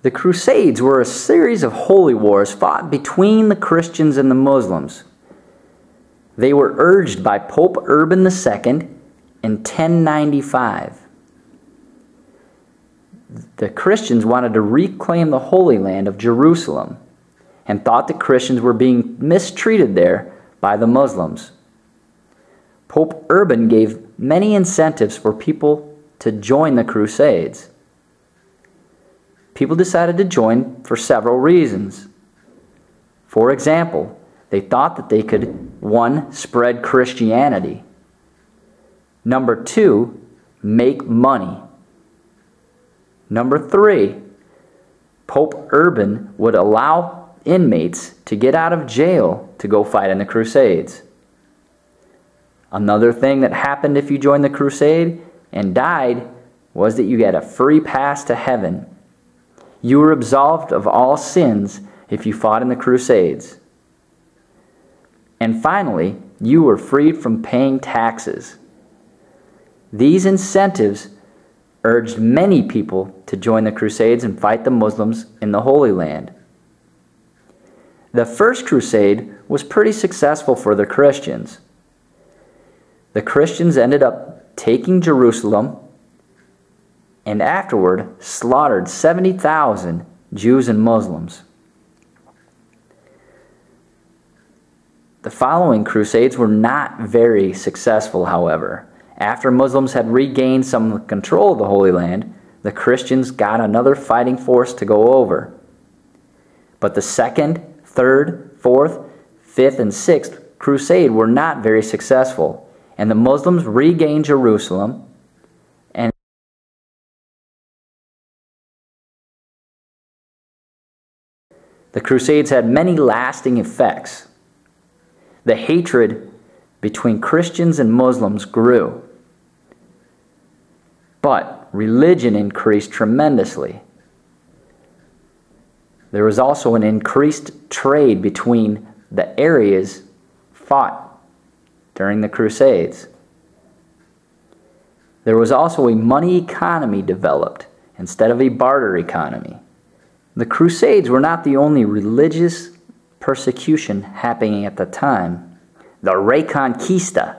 The Crusades were a series of holy wars fought between the Christians and the Muslims. They were urged by Pope Urban II in 1095. The Christians wanted to reclaim the Holy Land of Jerusalem and thought the Christians were being mistreated there by the Muslims. Pope Urban gave many incentives for people to join the Crusades. People decided to join for several reasons. For example, they thought that they could, 1, spread Christianity. Number 2, make money. Number 3, Pope Urban would allow inmates to get out of jail to go fight in the Crusades. Another thing that happened if you joined the Crusade and died was that you had a free pass to heaven. You were absolved of all sins if you fought in the Crusades. And finally, you were freed from paying taxes. These incentives urged many people to join the Crusades and fight the Muslims in the Holy Land. The First Crusade was pretty successful for the Christians. The Christians ended up taking Jerusalem and afterward slaughtered 70,000 Jews and Muslims. The following crusades were not very successful, however. After Muslims had regained some control of the Holy Land, the Christians got another fighting force to go over. But the Second, Third, Fourth, Fifth, and Sixth Crusade were not very successful, and the Muslims regained Jerusalem. The Crusades had many lasting effects. The hatred between Christians and Muslims grew, but religion increased tremendously. There was also an increased trade between the areas fought during the Crusades. There was also a money economy developed instead of a barter economy. The Crusades were not the only religious persecution happening at the time. The Reconquista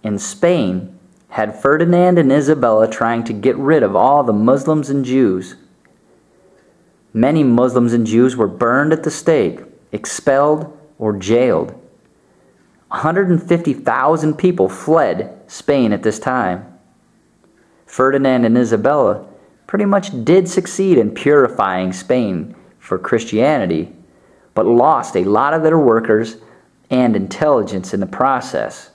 in Spain had Ferdinand and Isabella trying to get rid of all the Muslims and Jews. Many Muslims and Jews were burned at the stake, expelled, or jailed. 150,000 people fled Spain at this time. Ferdinand and Isabella pretty much did succeed in purifying Spain for Christianity, but lost a lot of their workers and intelligence in the process.